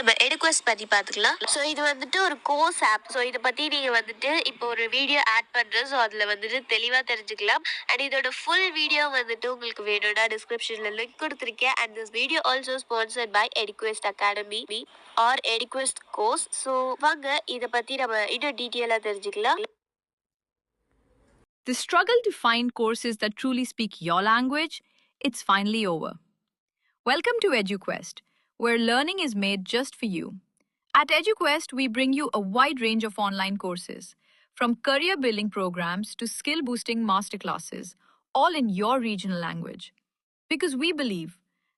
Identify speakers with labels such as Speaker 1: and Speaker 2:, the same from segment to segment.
Speaker 1: நம்ம எடுக்வெஸ்ட் பத்தி பார்த்துக்கலாம். ஸோ இது வந்துட்டு ஒரு கோர்ஸ் ஆப். ஸோ இதை பத்தி நீங்க வந்துட்டு இப்போ ஒரு வீடியோ ஆட் பண்றேன். ஸோ அதுல வந்துட்டு தெளிவா தெரிஞ்சுக்கலாம். அண்ட் இதோட ஃபுல் வீடியோ வந்துட்டு உங்களுக்கு வேணும்னா டிஸ்கிரிப்ஷன்ல லிங்க் கொடுத்துருக்கேன். And this video also sponsored by Eduquest Academy or Eduquest course. So வாங்க இதை பத்தி நம்ம இன்னும் டீட்டெயிலா தெரிஞ்சுக்கலாம்.
Speaker 2: The struggle to find courses that truly speak your language, it's finally over. Welcome to EduQuest, where learning is made just for you. At EduQuest, we bring you a wide range of online courses, from career building programs to skill boosting masterclasses, all in your regional language. Because we believe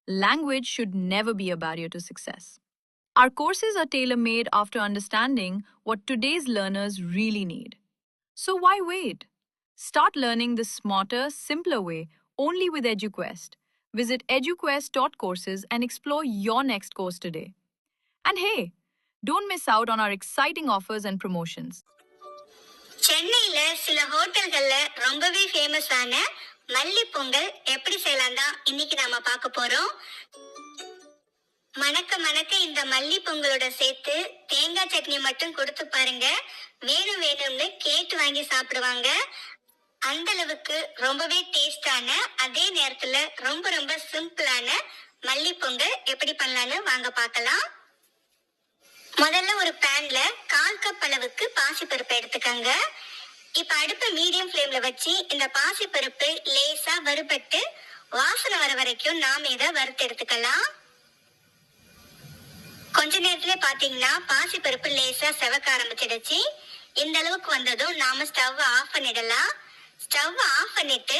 Speaker 2: language should never be a barrier to success. Our courses are tailor made after understanding what today's learners really need. So why wait? Start learning the smarter, simpler way only with EduQuest. Visit eduquest.courses and explore your next course today. And hey, don't miss out on our exciting offers and promotions.
Speaker 3: சென்னையில சில ஹோட்டல்கள்ல ரொம்பவே ஃபேமஸான மல்லி பொங்கல் எப்படி செய்யலாம் தான் இன்னைக்கு நாம பார்க்க போறோம். மணக்க மணக்க இந்த மல்லி பொங்கலோட சேர்த்து தேங்காய் சட்னி மட்டும் கொடுத்து பாருங்க. வேணும்னு கேட்டு வாங்கி சாப்பிடுவாங்க. அந்த அளவுக்கு ரொம்பவே டேஸ்டான, அதே நேரத்துல ரொம்ப சிம்பிளான மல்லி பொங்கல் எப்படி பண்ணலான்னு வாங்க பார்க்கலாம். முதல்ல ஒரு பேன்ல 1/4 கப் அளவுக்கு பாசிப்பருப்பு எடுத்துக்கங்க. இப்ப அடுப்பை மீடியம் ஃப்ளேம்ல வச்சு இந்த பாசிப்பருப்பு லேசா வறுபட்டு வாசனை வர வரைக்கும் நாம இதை வறுத்து எடுத்துக்கலாம். கொஞ்ச நேரத்துல பாத்தீங்கன்னா பாசிப்பருப்பு லேசா செவக்க ஆரம்பிச்சிடுச்சு. இந்த அளவுக்கு வந்ததும் நாம ஸ்டவ் ஆஃப் பண்ணிடலாம். ஸ்டவ் ஆஃப் பண்ணிட்டு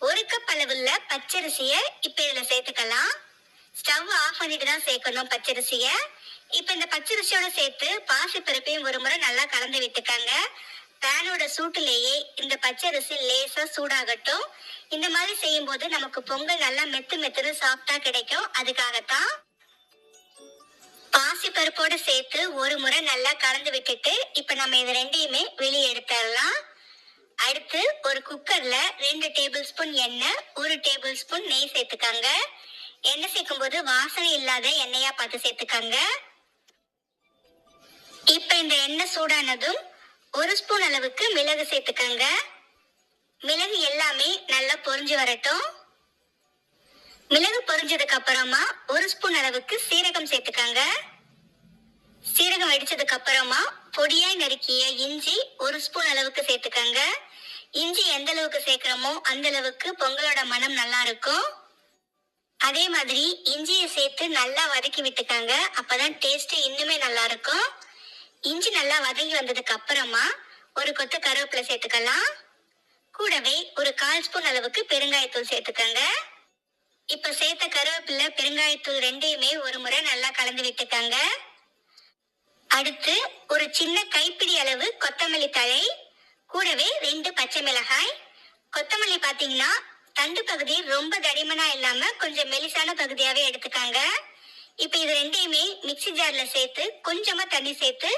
Speaker 3: 1 கப் அளவுள்ள பச்சரிசிய இப்ப இதுல சேர்த்துக்கலாம். ஸ்டவ் ஆஃப் பண்ணிட்டு தான் சேர்க்கணும் பச்சரிசிய. இப்ப இந்த பச்சரிசியோட சேர்த்து பாசிப்பருப்பையும் ஒரு முறை நல்லா கலந்து விட்டுக்காங்க. பேனோட சூட்டுலேயே இந்த பச்சரிசி லேசா சூடாகட்டும். இந்த மாதிரி செய்யும் போது நமக்கு பொங்கல் நல்லா மெத்துன்னு சாஃப்டா கிடைக்கும். அதுக்காகத்தான் பாசிப்பருப்போட சேர்த்து ஒரு முறை நல்லா கலந்து விட்டுட்டு இப்ப நம்ம இது ரெண்டையுமே வெளியே எடுத்துடலாம். அடுத்து ஒரு குக்கர்ல 2 டேபிள் ஸ்பூன் எண்ணெய், 1 டேபிள் ஸ்பூன் நெய் சேர்த்துக்காங்க. எண்ணெய் சேர்க்கும் போது வாசனை இல்லாத எண்ணெயா பார்த்து சேர்த்துக்காங்க. இப்ப இந்த எண்ணெய் சூடானதும் 1 ஸ்பூன் அளவுக்கு மிளகு சேர்த்துக்காங்க. மிளகு எல்லாமே நல்லா பொரிஞ்சு வரட்டும். மிளகு பொரிஞ்சதுக்கு அப்புறமா 1 ஸ்பூன் அளவுக்கு சீரகம் சேர்த்துக்காங்க. சீரகம் வெடிச்சதுக்கு அப்புறமா பொடியாய் நறுக்கிய இஞ்சி 1 ஸ்பூன் அளவுக்கு சேர்த்துக்காங்க. இஞ்சி எந்த அளவுக்கு சேர்க்கிறோமோ அந்த அளவுக்கு பொங்கலோட மனம் நல்லா இருக்கும். அதே மாதிரி இஞ்சியை சேர்த்து நல்லா வதக்கி விட்டுக்காங்க. அப்பதான் டேஸ்ட் இன்னுமே நல்லா இருக்கும். இஞ்சி நல்லா வதங்கி வந்ததுக்கு அப்புறமா ஒரு கொத்து கருவேப்பிலை சேர்த்துக்கலாம். கூடவே ஒரு 1/4 ஸ்பூன் அளவுக்கு பெருங்காயத்தூள் சேர்த்துக்கங்க. இப்ப சேர்த்த கருவேப்பிலை பெருங்காயத்தூள் ரெண்டையுமே ஒரு முறை நல்லா கலந்து விட்டுக்காங்க. அடுத்து ஒரு சின்ன கைப்பிடி அளவு கொத்தமல்லி தழை, கூடவே 2 பச்சை மிளகாய். கொத்தமல்லி பாத்தீங்கன்னா தண்டு பகுதி ரொம்ப தடிமனா இல்லாம கொஞ்சம் மெலிசான பகுதியாவே எடுத்துக்காங்க. இப்ப இது ரெண்டையுமே மிக்ஸி ஜார்ல சேர்த்து கொஞ்சமா தண்ணி சேர்த்து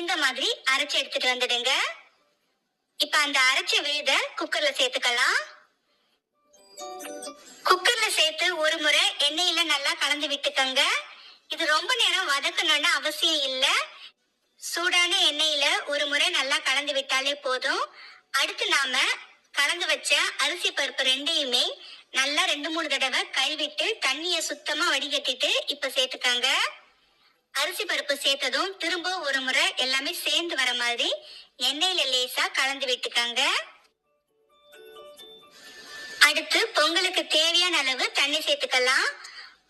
Speaker 3: இந்த மாதிரி அரைச்சு எடுத்துட்டு வந்துடுங்க. இப்ப அந்த அரைச்ச விழுத குக்கர்ல சேர்த்துக்கலாம். குக்கர்ல சேர்த்து ஒரு முறை எண்ணெயில நல்லா கலந்து விட்டுக்கங்க. இது ரொம்ப நேரம் வதக்கணும்னு அவசியம் இல்ல. சூடான எண்ணெயில ஒரு முறை நல்லா கலந்து விட்டாலே போதும். அடுத்து நாம கலந்து வச்ச அரிசி பருப்பு ரெண்டையுமே நல்லா 2-3 தடவை கழுவிட்டு தண்ணிய சுத்தமா வடிகட்டிட்டு இப்ப சேர்த்துக்காங்க. அரிசி பருப்பு சேர்த்ததும் திரும்ப ஒரு முறை எல்லாமே சேர்ந்து வர மாதிரி எண்ணெயில லேசா கலந்து விட்டுக்காங்க. அடுத்து பொங்கலுக்கு தேவையான அளவு தண்ணி சேர்த்துக்கலாம்.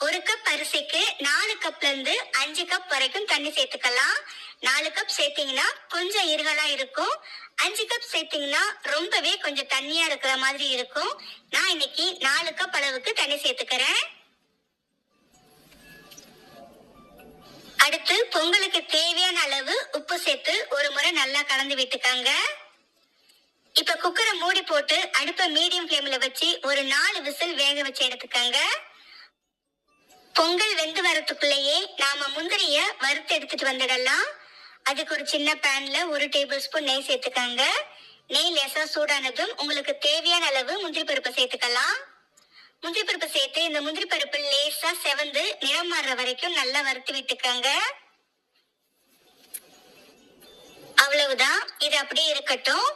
Speaker 3: 1 கப் அரிசிக்கு 4 கப்ல இருந்து 5 கப் வரைக்கும் தண்ணி சேர்த்துக்கலாம். 4 கப் சேர்த்தீங்கன்னா கொஞ்சம் இருகலா இருக்கும். 5 கப் சேர்த்தீங்கன்னா ரொம்பவே கொஞ்சம் தண்ணியா இருக்கிற மாதிரி இருக்கும். நான் இன்னைக்கு 4 கப் அளவுக்கு தண்ணி சேர்த்துக்கிறேன். அடுத்து பொங்கலுக்கு தேவையான அளவு உப்பு சேர்த்து ஒரு முறை நல்லா கலந்து விட்டுக்காங்க. இப்ப குக்கரை மூடி போட்டு அடுப்பை மீடியம் ஃப்ளேம்ல வச்சு ஒரு 4 விசில் வேக வச்சு எடுத்துக்காங்க. பொங்கல் வெந்து வரத்துக்குள்ளேயே நாம முந்திரிய வறுத்து எடுத்துட்டு வந்துடலாம். அதுக்கு ஒரு சின்ன பேன்ல 1 டேபிள் ஸ்பூன் நெய் சேர்த்துக்காங்க. நெய் லேசா சூடானதும் உங்களுக்கு தேவையான அளவு முந்திரி பருப்பை சேர்த்துக்கலாம். முந்திரி பருப்பு சேர்த்து இந்த முந்திரி பருப்பு லேசா செவந்து நிறம் மாறுற வரைக்கும் நல்லா வறுத்து விட்டுக்கங்க. அவ்வளவுதான், இது அப்படியே இருக்கட்டும்.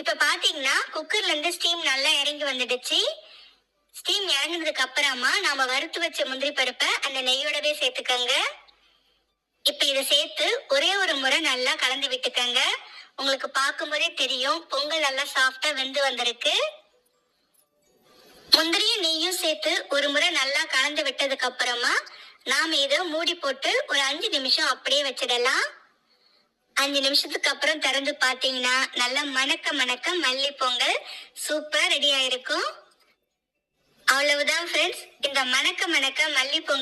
Speaker 3: இப்ப பாத்தீங்கன்னா குக்கர்ல இருந்து ஸ்டீம் நல்லா இறங்கி வந்துடுச்சு. ஸ்டீம் இறங்குனதுக்கு அப்புறமா நாம வறுத்து வச்ச முந்திரி பருப்பை அந்த நெய்யோடவே சேர்த்துக்கங்க. இப்ப இதை சேர்த்து ஒரே ஒரு முறை நல்லா கலந்து விட்டுக்கங்க. உங்களுக்கு பார்க்கும்போதே தெரியும் பொங்கல் நல்லா சாஃப்டா வெந்து வந்திருக்கு. முந்திரியும் நெய்யும் சேர்த்து ஒரு முறை நல்லா கலந்து விட்டதுக்கு அப்புறமா நாம இதை மூடி போட்டு ஒரு 5 நிமிஷம் அப்படியே வச்சிடலாம். 5 நிமிஷத்துக்கு அப்புறம் திறந்து பாத்தீங்கன்னா நல்லா மணக்க மணக்க மல்லி பொங்கல் சூப்பர் ரெடி ஆயிருக்கும். அவ்வளவுதான் ஃப்ரெண்ட்ஸ், இந்த மணக்க மணக்க மல்லி பொங்கல்